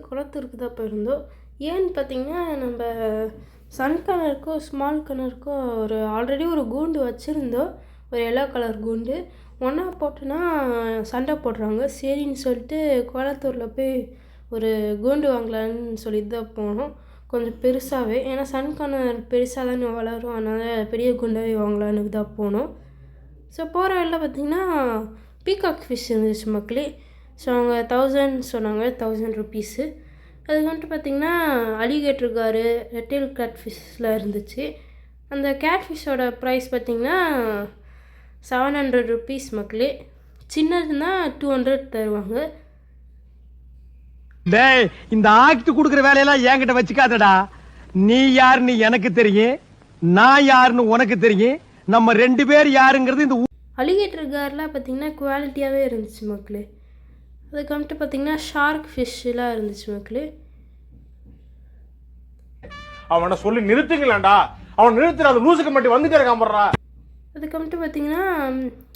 குளத்தூருக்கு தான் போயிருந்தோம். ஏன்னு பார்த்தீங்கன்னா, நம்ம சன் கனருக்கும் ஸ்மால் கனருக்கும் ஆல்ரெடி ஒரு கூண்டு வச்சுருந்தோம். ஒரு எல்லோ கலர் கூண்டு ஒன்றா போட்டுனா சண்டை போடுறாங்க. சரின்னு சொல்லிட்டு குளத்தூரில் போய் ஒரு கூண்டு வாங்கலான்னு சொல்லிட்டு தான் போனோம். கொஞ்சம் பெருசாகவே, ஏன்னா சன் கனர் பெருசாக தானே வளரும், அதனால் பெரிய கூண்டாகவே வாங்கலான்னு தான் போனோம். ஸோ போகிற வழியில் பார்த்திங்கன்னா பீகாக் ஃபிஷ் இருந்துச்சு மக்களே. ஸோ அவங்க 1000 சொன்னாங்க, 1000 ருபீஸு. அதுக்கு வந்துட்டு பார்த்திங்கன்னா அலிகேட்டர் காரு, ரெட்டில் கேட் ஃபிஷ்ஷில் இருந்துச்சு. அந்த கேட் ஃபிஷ்ஷோட ப்ரைஸ் பார்த்திங்கன்னா 700 ருபீஸ் மக்களே. சின்னதுன்னா 200 தருவாங்க. டேய், இந்த ஆக்ட் கொடுக்குற வேலையெல்லாம் என்கிட்ட வச்சுக்காதடா. நீ யாருன்னு எனக்கு தெரியும், நான் யாருன்னு உனக்கு தெரியும். நம்ம 2 பேர் யாருங்கிறது இந்த அலிகேட்டர் கார்லாம் பார்த்திங்கன்னா குவாலிட்டியாகவே இருந்துச்சு மக்களே. அதுக்கு வந்துட்டு பார்த்திங்கன்னா ஷார்க் ஃபிஷ்ஷெலாம் இருந்துச்சு மக்களே. அவனை சொல்லி நிறுத்துங்களேன்டா. அவன் நிறுத்துற அந்த லூசுக்கு மட்டும் வந்துட்டே இருக்காமறா. அதுக்கு வந்துட்டு பார்த்திங்கன்னா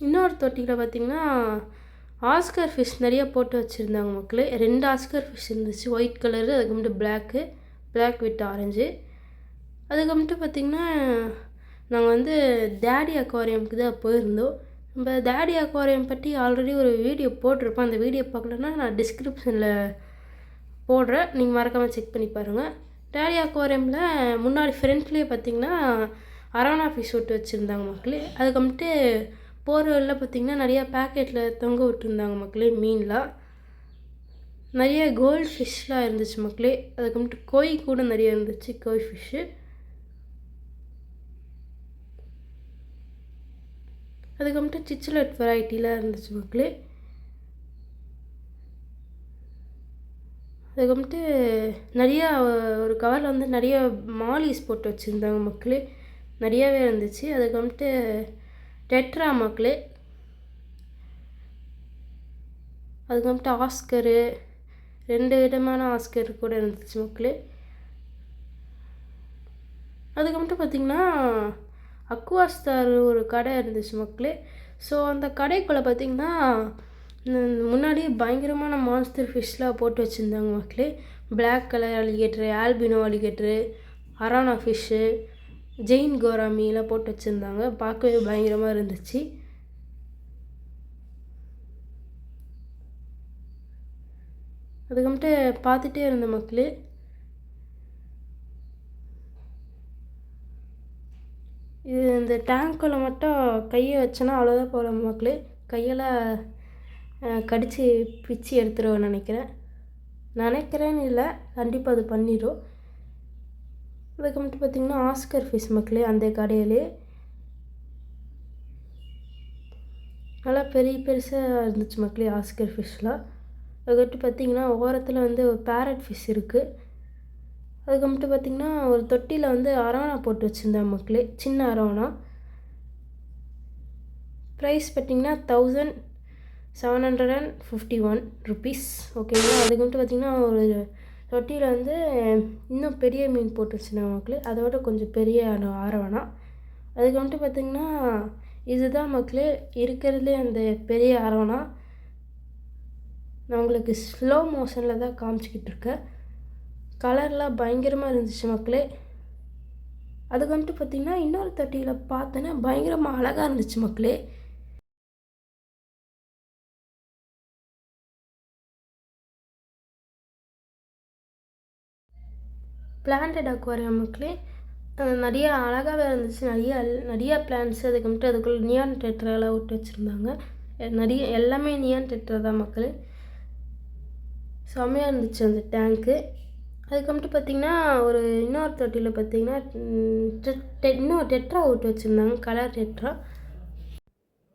இன்னொரு தொட்டியில் பார்த்திங்கன்னா ஆஸ்கர் ஃபிஷ் நிறைய போட்டு வச்சுருந்தாங்க மக்களே. 2 ஆஸ்கர் ஃபிஷ் இருந்துச்சு, ஒயிட் கலரு, அதுக்கு வந்துட்டு பிளாக் வித் ஆரஞ்சு. அதுக்கு வந்துட்டு பார்த்திங்கன்னா நாங்கள் வந்து டேடி அக்வாரியமுக்கு தான் போயிருந்தோம். நம்ம டேடி அக்வாரியம் பற்றி ஆல்ரெடி ஒரு வீடியோ போட்டிருப்போம். அந்த வீடியோ பார்க்கலன்னா நான் டிஸ்கிரிப்ஷனில் போடுறேன், நீங்கள் மறக்காமல் செக் பண்ணி பாருங்கள். டேடி அக்வாரியமில் முன்னாடி ஃப்ரண்ட்லேயே பார்த்திங்கன்னா அரோனா ஃபிஷ் விட்டு வச்சுருந்தாங்க மக்களே. அதுக்கு வந்துட்டு போகிற வழியில் பார்த்திங்கன்னா நிறையா பேக்கெட்டில் தொங்க விட்டுருந்தாங்க மக்களே. மீன்லாம் நிறைய கோல்டு ஃபிஷ்லாம் இருந்துச்சு மக்களே. அதுக்கு வந்துட்டு கோய் கூட நிறைய இருந்துச்சு, கோய் ஃபிஷ்ஷு. அதுக்கு வந்துட்டு சிச்சிலட் வெரைட்டிலாம் இருந்துச்சு மக்களே. அதுக்கு வந்துட்டு நிறையா ஒரு கவரில் வந்து நிறைய மாலிஸ் போட்டு வச்சுருந்தாங்க மக்களே, நிறையாவே இருந்துச்சு. அதுக்கு வந்துட்டு டெட்ரா மக்களே. அதுக்கு வந்துட்டு ஆஸ்கரு, 2 விதமான ஆஸ்கர் கூட இருந்துச்சு மக்களே. அதுக்கு வந்துட்டு பார்த்திங்கன்னா அக்வாஸ்டார் ஒரு கடை இருந்துச்சு மக்களே. ஸோ அந்த கடைக்குள்ளே பார்த்திங்கன்னா முன்னாடி பயங்கரமான மான்ஸ்டர் ஃபிஷ்லாம் போட்டு வச்சுருந்தாங்க மக்களே. Black colour alligator, albino alligator, arowana fish, giant கோராமிலாம் போட்டு வச்சுருந்தாங்க. பார்க்கவே பயங்கரமாக இருந்துச்சு. அதுக்கு வந்துட்டு பார்த்துட்டே இருந்த மக்களே. இது இந்த டேங்க்குள்ளே மட்டும் கையை வச்சோன்னா அவ்வளோதான் போகிற மக்களே. கையெல்லாம் கடித்து பிச்சு எடுத்துருவேன் நினைக்கிறேன்னு இல்லை, கண்டிப்பாக அது பண்ணிடும். அதுக்கு மட்டும் பார்த்திங்கன்னா ஆஸ்கர் ஃபிஷ் மக்களே. அந்த கடையிலே நல்லா பெருசாக இருந்துச்சு மக்களே ஆஸ்கர் ஃபிஷ்லாம். அதுக்கிட்ட பார்த்திங்கன்னா ஓரத்தில் வந்து ஒரு பேரட் ஃபிஷ் இருக்குது. அதுக்கு மட்டும் பார்த்திங்கன்னா ஒரு தொட்டியில் வந்து அரோனா போட்டு வச்சுருந்தேன் மக்களே, சின்ன அரோனா. ப்ரைஸ் பார்த்திங்கன்னா 1751 ருபீஸ் ஓகேங்களா. அதுக்கு மட்டும் பார்த்திங்கன்னா ஒரு தொட்டியில் வந்து இன்னும் பெரிய மீன் போட்டு வச்சுருந்தாங்க மக்களே, அதோட கொஞ்சம் பெரிய அரோனா. அதுக்கு வந்துட்டு பார்த்திங்கன்னா இதுதான் மக்களே இருக்கிறதுலே அந்த பெரிய அரோனா. நான் உங்களுக்கு ஸ்லோ மோஷனில் தான் காமிச்சிக்கிட்டு இருக்கேன். கலர்லாம் பயங்கரமாக இருந்துச்சு மக்களே. அதுக்கு வந்துட்டு பார்த்திங்கன்னா இன்னொரு தொட்டியில் பார்த்தோன்னா பயங்கரமாக அழகாக இருந்துச்சு மக்களே. பிளான்டட் அக்வாரியம் மக்களே. நிறைய அழகாகவே இருந்துச்சு, நிறைய பிளான்ட்ஸு. அதுக்கு வந்துட்டு அதுக்குள்ளே நியான் டெட்ராலாம் விட்டு வச்சுருந்தாங்க. எல்லாமே நியான் டெட்ரா தான் மக்களே. செம்மையாக இருந்துச்சு அந்த டேங்க்கு. அதுக்கு வந்துட்டு பார்த்திங்கன்னா ஒரு இன்னொரு தொட்டியில் பார்த்திங்கன்னா இன்னொரு டெட்ரா விட்டு வச்சுருந்தாங்க, கலர் டெட்ரா.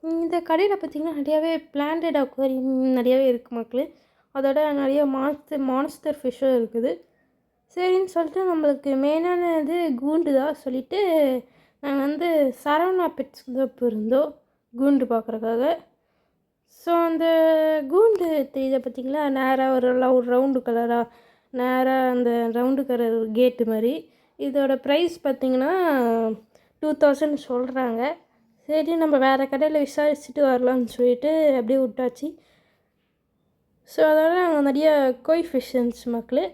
இந்த கடையில் பார்த்திங்கன்னா நிறையாவே பிளான்டட் அக்வாரியம் நிறையாவே இருக்குது மக்களே. அதோட நிறைய மான்ஸ்டர் ஃபிஷ்ஷும் இருக்குது. சரின்னு சொல்லிட்டு நம்மளுக்கு மெயினான இது கூண்டு தான் சொல்லிவிட்டு நாங்கள் வந்து சரவணா பெட்ஸ்க்கு தான் போயிருந்தோம் கூண்டு பார்க்குறக்காக. ஸோ அந்த கூண்டு தெரியுதை பார்த்திங்களா, நேராக ஒரு ரவுண்டு கலராக நேராக அந்த ரவுண்டு கலர் கேட்டு மாதிரி. இதோட ப்ரைஸ் பார்த்திங்கன்னா 2000 சொல்கிறாங்க. சரி நம்ம வேறு கடையில் விசாரிச்சுட்டு வரலான்னு சொல்லிட்டு அப்படியே விட்டாச்சு. ஸோ அதனால் அங்கே நிறைய கோய் ஃபிஷ் இருந்துச்சு மக்களே.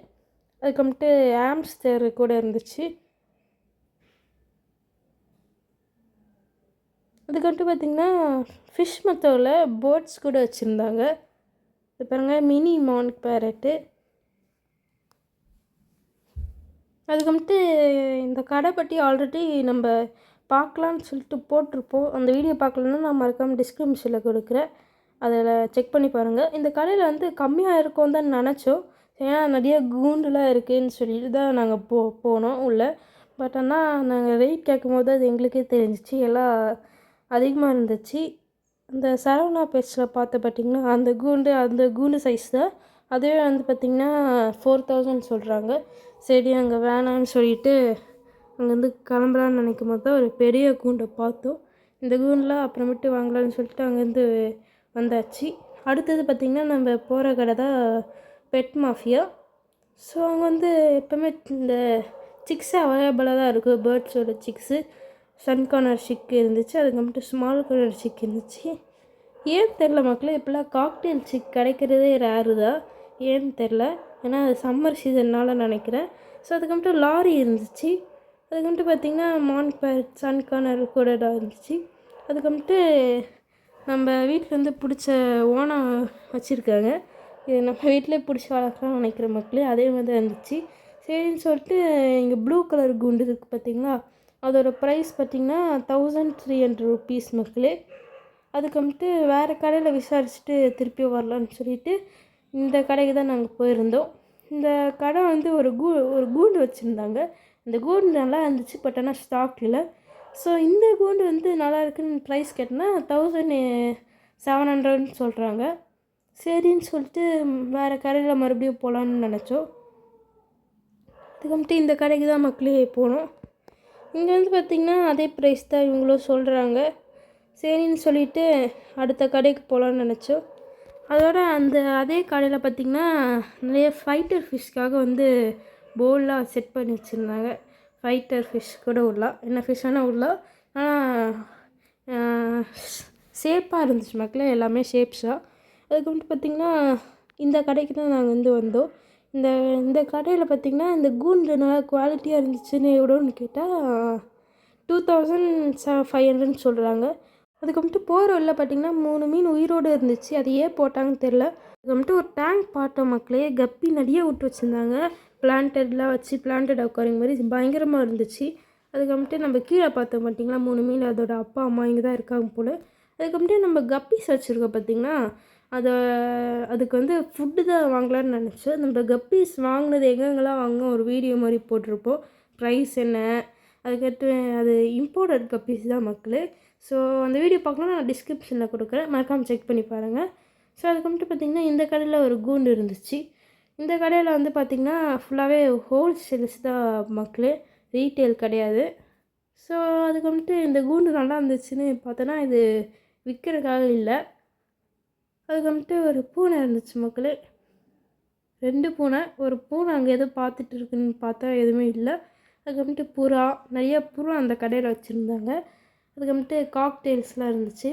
அதுக்கப்புறமேட்டு ஆம்ஸ்டர் கூட இருந்துச்சு. அதுக்கப்புறம் பார்த்திங்கன்னா ஃபிஷ் மெத்தடில் பேர்ட்ஸ் கூட வச்சுருந்தாங்க. இது பாருங்கள், மினி மான்க் பேரட்டு. அதுக்கப்புறமேட்டு இந்த கடை பற்றி ஆல்ரெடி நம்ம பார்க்கலான்னு சொல்லிட்டு போட்டிருப்போம். அந்த வீடியோ பார்க்கலன்னா நான் மறக்காமல் டிஸ்கிரிப்ஷனில் கொடுக்குறேன், அதில் செக் பண்ணி பாருங்கள். இந்த கடையில் வந்து கம்மியாக இருக்கும் தான் நினச்சோம். ஏன்னா நிறைய கூண்டுலாம் இருக்குதுன்னு சொல்லிட்டு தான் நாங்கள் போனோம் உள்ளே. பட் ஆனால் நாங்கள் ரேட் கேட்கும்போது அது எங்களுக்கே தெரிஞ்சிச்சு, எல்லாம் அதிகமாக இருந்துச்சு. அந்த சரவணா பெட்ஸில் பார்த்திங்கன்னா அந்த கூண்டு சைஸ் தான். அதுவே வந்து பார்த்திங்கன்னா 4000 சொல்கிறாங்க. சரி அங்கே வேணான்னு சொல்லிட்டு அங்கேருந்து கிளம்பலான்னு நினைக்கும் போது தான் ஒரு பெரிய கூண்டை பார்த்தோம். இந்த கூண்டில் அப்புறமேட்டு வாங்கலான்னு சொல்லிட்டு அங்கேருந்து வந்தாச்சு. அடுத்தது பார்த்திங்கன்னா நம்ம போகிற கடை தான் பெட் மாஃபியா. ஸோ அங்கே வந்து எப்போவுமே இந்த சிக்ஸு அவைலபிளாக தான் இருக்குது. பேர்ட்ஸோட சிக்ஸு, சன் கார்னர் சிக் இருந்துச்சு, அதுக்கப்புறமேட்டு ஸ்மால் கார்னர் சிக் இருந்துச்சு. ஏன்னு தெரில மக்களே, இப்போலாம் காக்டெயில் சிக் கிடைக்கிறதே ரேரு தான். ஏன்னு தெரில, ஏன்னா அது சம்மர் சீசன்னால் நினைக்கிறேன். ஸோ அதுக்கப்புறமேட்டு லாரி இருந்துச்சு. அதுக்கப்புறமேட்டு பார்த்திங்கன்னா மான் பேரட், சன் கார்னர் கூட இருந்துச்சு. அதுக்கப்புறமேட்டு நம்ம வீட்டில் வந்து பிடிச்ச ஓனம் வச்சுருக்காங்க. இது நம்ம வீட்டிலே பிடிச்சி வளர்க்கலாம்னு நினைக்கிற மக்களே, அதே மாதிரி தான் இருந்துச்சு. சரின்னு சொல்லிட்டு இங்கே ப்ளூ கலர் குண்டு இருக்குது பார்த்திங்களா, அதோட ப்ரைஸ் பார்த்திங்கன்னா 1300 ருபீஸ் மக்களே. அதுக்கப்புறமேட்டு வேறு கடையில் விசாரிச்சுட்டு திருப்பி வரலான்னு சொல்லிட்டு இந்த கடைக்கு தான் நாங்கள் போயிருந்தோம். இந்த கடை வந்து ஒரு கூண்டு வச்சுருந்தாங்க. இந்த கூண்டு நல்லா இருந்துச்சு, பட் ஆனால் ஸ்டாக் இல்லை. ஸோ இந்த கூண்டு வந்து நல்லா இருக்குன்னு ப்ரைஸ் கேட்டோன்னா 1700 சொல்கிறாங்க. சரின்னு சொல்லிட்டு வேறு கடையில் மறுபடியும் போகலான்னு நினச்சோம். அதுக்கப்புறமேட்டு இந்த கடைக்கு தான் மக்களே போனோம். இங்கே வந்து பார்த்திங்கன்னா அதே ப்ரைஸ் தான் இவங்களும் சொல்கிறாங்க. சரின்னு சொல்லிவிட்டு அடுத்த கடைக்கு போகலான்னு நினச்சோம். அதோட அதே கடையில் பார்த்திங்கன்னா நிறைய ஃபைட்டர் ஃபிஷ்க்காக வந்து போல்லாம் செட் பண்ணி வச்சுருந்தாங்க. ஃபைட்டர் ஃபிஷ் கூட விடலாம், என்ன ஃபிஷ் ஆனால் விடலாம். ஆனால் ஷேப்பாக இருந்துச்சு மக்களே, எல்லாமே ஷேப்ஸாக. அதுக்கு பார்த்திங்கன்னா இந்த கடைக்கு தான் நாங்கள் வந்து வந்தோம். இந்த கடையில் பார்த்திங்கன்னா இந்த கூண்டு நல்லா குவாலிட்டியாக இருந்துச்சுன்னு எவ்வளோன்னு கேட்டால் 2500 சொல்கிறாங்க. அதுக்கப்புறமேட்டு போகிற வழியில் பார்த்திங்கன்னா 3 மீன் உயிரோடு இருந்துச்சு. அது ஏன் போட்டாங்கன்னு தெரில. அதுக்கப்புறமேட்டு ஒரு டேங்க் பார்த்தோம் மக்களே, கப்பி நிறைய விட்டு வச்சுருந்தாங்க. பிளான்டட்லாம் வச்சு பிளான்டட் அக்வாரியம் மாதிரி பயங்கரமாக இருந்துச்சு. அதுக்கப்புறமேட்டு நம்ம கீழே பார்த்தோம் பார்த்திங்களா 3 மீன், அதோட அப்பா அம்மா இங்கே தான் இருக்காங்க போல். அதுக்கப்புறமேட்டு நம்ம கப்பீஸ் வச்சுருக்கோம் பார்த்திங்கன்னா, அதுக்கு வந்து ஃபுட்டு தான் வாங்கலான்னு நினச்சோம். நம்ம கப்பீஸ் வாங்கினது எங்கெங்கெல்லாம் வாங்கினோம் ஒரு வீடியோ மாதிரி போட்டிருப்போம். ப்ரைஸ் என்ன, அதுக்கடுத்து அது இம்போர்ட்டட் கப்பீஸ் தான் மக்களே. ஸோ அந்த வீடியோ பார்க்கணுன்னா நான் டிஸ்கிரிப்ஷனில் கொடுக்குறேன், மறக்காமல் செக் பண்ணி பாருங்கள். ஸோ அதுக்கப்புறமேட்டு பார்த்திங்கன்னா இந்த கடையில் ஒரு கூண்டு இருந்துச்சு. இந்த கடையில் வந்து பார்த்திங்கன்னா ஃபுல்லாகவே ஹோல்சேல்ஸ் தான் மக்களே, ரீட்டெயில் கிடையாது. ஸோ அதுக்கப்புறமேட்டு இந்த கூண்டு நல்லா இருந்துச்சுன்னு பார்த்தோன்னா இது விற்கிறதுக்காக இல்லை. அதுக்கப்புறமேட்டு ஒரு பூனை இருந்துச்சு மக்களே, 2 பூனை. ஒரு பூனை அங்கே எதோ பார்த்துட்டு இருக்குன்னு பார்த்தா எதுவுமே இல்லை. அதுக்கப்புறமேட்டு புறா, நிறைய புறா அந்த கடையில் வச்சுருந்தாங்க. அதுக்கப்புறமேட்டு காக்டெயில்ஸ்லாம் இருந்துச்சு.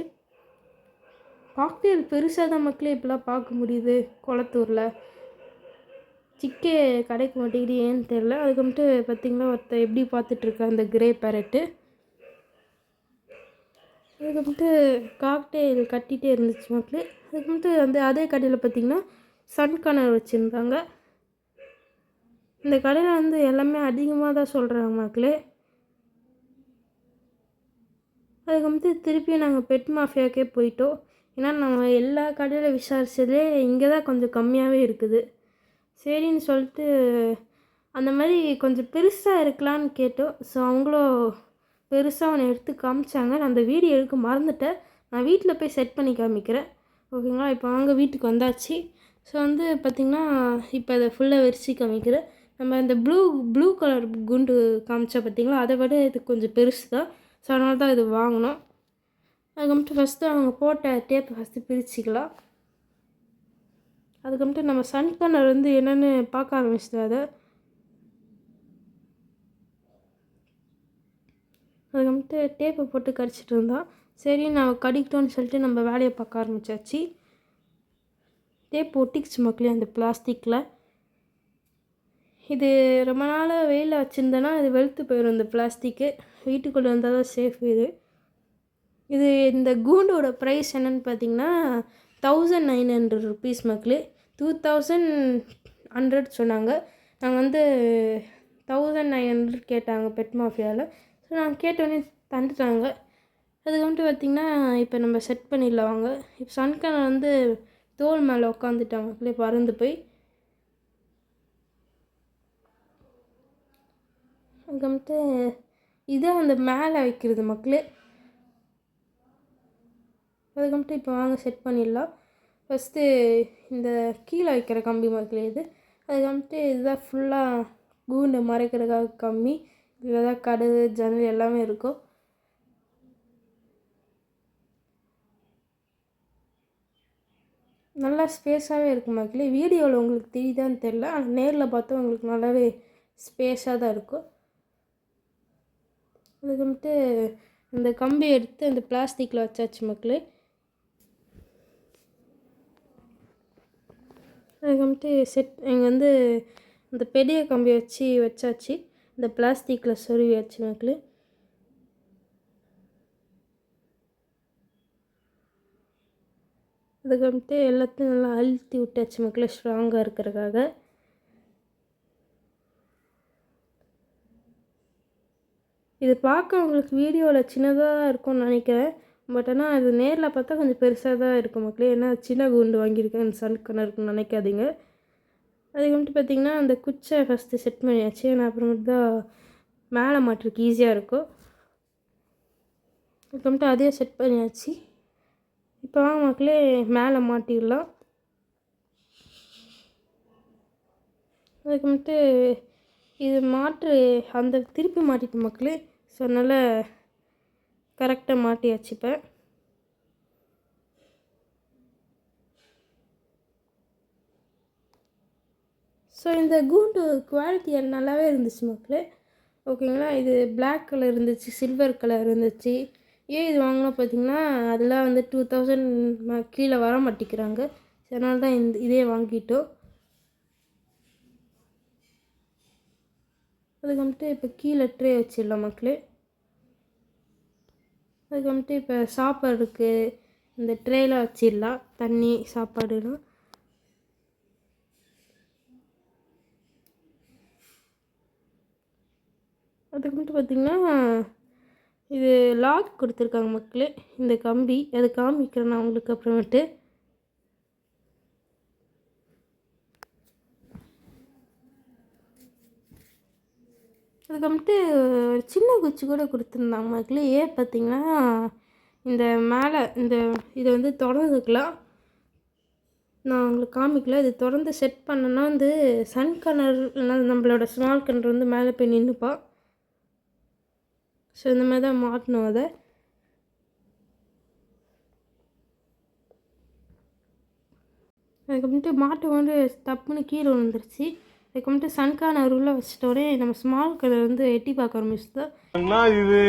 காக்டெயில் பெருசாக தான் மக்களே இப்போலாம் பார்க்க முடியுது குளத்தூரில். சிக்கே கிடைக்க மாட்டேங்குது, ஏன்னு தெரில. அதுக்கப்புறமேட்டு பார்த்திங்கன்னா ஒருத்தர் எப்படி பார்த்துட்ருக்கா அந்த கிரே பேரட்டு. அதுக்கப்புறமேட்டு காக்டெயில் கட்டிகிட்டே இருந்துச்சு மக்களே. அதுக்கப்புறமேட்டு அதே கடையில் பார்த்திங்கன்னா சன் கார்னர் வச்சுருந்தாங்க. இந்த கடையில் வந்து எல்லாமே அதிகமாக தான் சொல்கிறாங்க மக்களே. அதுக்கப்புறமேட்டு திருப்பியும் நாங்கள் பெட் மாஃபியாக்கே போயிட்டோம். ஏன்னா நம்ம எல்லா கடையில் விசாரித்ததே இங்கே தான் கொஞ்சம் கம்மியாகவே இருக்குது. சரின்னு சொல்லிட்டு அந்த மாதிரி கொஞ்சம் பெருசாக இருக்கலான்னு கேட்டோம். ஸோ அவங்களும் பெருசாக அவனை எடுத்து காமிச்சாங்க. நான் அந்த வீடியோ எடுக்க மறந்துட்டேன், நான் வீட்டில் போய் செட் பண்ணி காமிக்கிறேன், ஓகேங்களா. இப்போ அங்கே வீட்டுக்கு வந்தாச்சு. ஸோ வந்து பார்த்திங்கன்னா இப்போ அதை ஃபுல்லாக விரிச்சு காமிக்கிறேன். நம்ம இந்த ப்ளூ கலர் குண்டு காமிச்சா பார்த்திங்களா, அதை விட இது கொஞ்சம் பெருசு தான். ஸோ அதனால தான் இது வாங்கினோம். அதுக்கப்புறமேட்டு ஃபஸ்ட்டு அவங்க போட்ட டேப்பை ஃபஸ்ட்டு பிரிச்சுக்கலாம். அதுக்கப்புறமேட்டு நம்ம சன் கார்னர் வந்து என்னென்னு பார்க்க ஆரம்பிச்சிட்டோம். அதுக்கப்புறமேட்டு டேப்பை போட்டு கடிச்சிட்டு இருந்தோம். சரி நான் கடிக்கிட்டோன்னு சொல்லிட்டு நம்ம வேலையை பார்க்க ஆரம்பித்தாச்சு. டேப் ஒட்டிக்கிச்சு மக்களே அந்த பிளாஸ்டிக்கில். இது ரொம்ப நாளாக வெயிலில் வச்சுருந்தேன்னா இது வெளுத்து போயிடும் இந்த பிளாஸ்டிக்கு. வீட்டுக்குள்ளே வந்தால் தான் சேஃப் இது. இது இந்த கூண்டோட ப்ரைஸ் என்னென்னு பார்த்தீங்கன்னா 1900 ருபீஸ் மக்களே. 2100 சொன்னாங்க. நாங்கள் வந்து 1900 கேட்டாங்க பெட் மாஃபியாவில். ஸோ நாங்கள் கேட்டோடனே தந்துட்டாங்க. அதுக்கு வந்துட்டு பார்த்திங்கன்னா இப்போ நம்ம செட் பண்ணிடலாம் வாங்க. இப்போ சன்கனர் வந்து தோல் மேலே உட்காந்துட்டாங்க மக்களே, பறந்து போய். அதுக்கு வந்துட்டு இதான் அந்த மேலே வைக்கிறது மக்களே. அதுக்கு வந்துட்டு இப்போ வாங்க செட் பண்ணிடலாம். ஃபஸ்ட்டு இந்த கீழே வைக்கிற கம்பி மக்களே இது. அதுக்கு வந்துட்டு இதுதான் ஃபுல்லாக கூண்டை மறைக்கிறதுக்காக கம்பி. இதில் தான் கதவு ஜன்னல் எல்லாமே இருக்கும். நல்லா ஸ்பேஸாகவே இருக்கும் மக்களே. வீடியோவில் உங்களுக்கு தெரியுதான்னு தெரில, ஆனால் நேரில் பார்த்தா உங்களுக்கு நல்லாவே ஸ்பேஸாக தான் இருக்கும். அதுக்கு வந்துட்டு இந்த கம்பி எடுத்து அந்த பிளாஸ்டிக்கில் வச்சாச்சு மக்களே. அதுக்கு வந்துட்டு இங்கே வந்து இந்த பெரிய கம்பி வச்சாச்சு. இந்த பிளாஸ்டிக்கில் சொருவியாச்சு மக்களே. அதுக்கு வந்துட்டு எல்லாத்தையும் நல்லா அழுத்தி விட்டாச்சு மக்களே, ஸ்ட்ராங்காக இருக்கிறதுக்காக. இது பார்க்க உங்களுக்கு வீடியோவில் சின்னதாக இருக்கும்னு நினைக்கிறேன். பட் ஆனால் அது நேரில் பார்த்தா கொஞ்சம் பெருசாக தான் இருக்கும் மக்களே. ஏன்னா சின்ன கூண்டு வாங்கியிருக்கேன் இந்த சன்கனருக்குன்னு நினைக்காதீங்க. அதுக்கு வந்துட்டு பார்த்திங்கன்னா அந்த குச்சை ஃபஸ்ட்டு செட் பண்ணியாச்சு. ஏன்னா அப்புறமேட்டு தான் மேலே மாட்டுறதுக்கு ஈஸியாக இருக்கும். அதுக்கு வந்துட்டு அதே செட் பண்ணியாச்சு. இப்போ வாங்க மக்களே மேலே மாட்டிடலாம். அதுக்கு வந்துட்டு இது அந்த திருப்பி மாட்டிட்டு மக்களே. ஸோ அதனால் கரெக்டாக மாட்டியாச்சு. இப்போ ஸோ இந்த கூண்டு குவாலிட்டி நல்லாவே இருந்துச்சு மக்களே. ஓகேங்களா. இது பிளாக் கலர் இருந்துச்சு, சில்வர் கலர் இருந்துச்சு. ஏன் இது வாங்கினா பார்த்திங்கன்னா அதெல்லாம் வந்து 2000 கீழே வர மாட்டேங்கிறாங்க. அதனால தான் இதே வாங்கிட்டோம். அதுக்கு வந்துட்டு இப்போ கீழே ட்ரே வச்சிடலாம் மக்களே. அதுக்கு வந்துட்டு இப்போ சாப்பாடுக்கு இந்த ட்ரேயில் வச்சிடலாம், தண்ணி சாப்பாடுலாம். அதுக்கு வந்துட்டு பார்த்திங்கன்னா இது லாக் கொடுத்துருக்காங்க மக்களே, இந்த கம்பி. அது காமிக்கிறேன் நான் உங்களுக்கு அப்புறமேட்டு. அதுக்கு வந்துட்டு ஒரு சின்ன குச்சி கூட கொடுத்துருந்தாங்க மக்களே. ஏன் பார்த்திங்கன்னா இந்த மேலே இதை வந்து திறந்துக்கலாம். நான் உங்களுக்கு காமிக்கல. இது திறந்து செட் பண்ணோன்னா வந்து சன்கனர் நம்மளோட ஸ்மால் கனர் வந்து மேலே போய் நின்றுப்பான். ஸோ இந்த மாதிரி தான் மாட்டணும் அதை. அதுக்கு வந்துட்டு மாட்டு வந்து தப்புன்னு கீழே விழுந்துருச்சு. அதுக்கு வந்துட்டு சன்கனர் உள்ள வச்சிட்டோடனே நம்ம ஸ்மால் கனர் வந்து எட்டி பார்க்க ஆரம்பிச்சுது. இது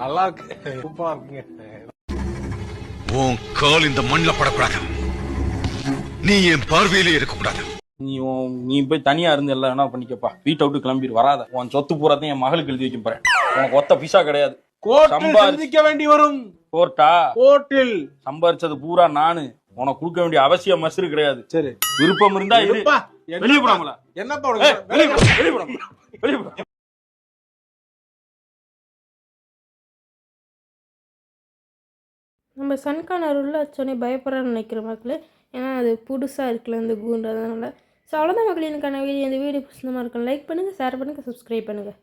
நல்லா இருக்கு, சூப்பரா இருக்குங்க. உன் கால் இந்த மண்ணில் படக்கூடாது. நீ என் பார்வையிலே இருக்கக்கூடாது. நீ போய் தனியா இருந்து எல்லாம் என்ன பண்ணிக்கப்பா. வீட்டை விட்டு கிளம்பிடு வராத. உன் சொத்து பூராத்தையும் என் மகளுக்கு எழுதி வைக்க போறேன். உனக்கு ஒத்த பிசா கிடையாது. சம்பாதிக்க வேண்டி வரும். கோர்ட்டில் சம்பாரிச்சது பூரா நானு. உனக்கு கொடுக்க வேண்டிய அவசியம் மசரு கிடையாது. சரி, விருப்பம் இருந்தா வெளியே போடாமல. என்னப்பா வெளியே போடாமல. நம்ம சன்கனர் உள்ள வச்சோடனே பயப்படுறான்னு நினைக்கிற மக்களே. ஏன்னா அது புதுசாக இருக்குல்ல இந்த கூண்டு, அதனால். ஸோ அவ்வளோதான் மக்களே எனக்கான வீடியோ. இந்த வீடியோ பிடிச்ச மாதிரி இருக்கும். லைக் பண்ணுங்கள், ஷேர் பண்ணுங்கள், சப்ஸ்கிரைப் பண்ணுங்கள்.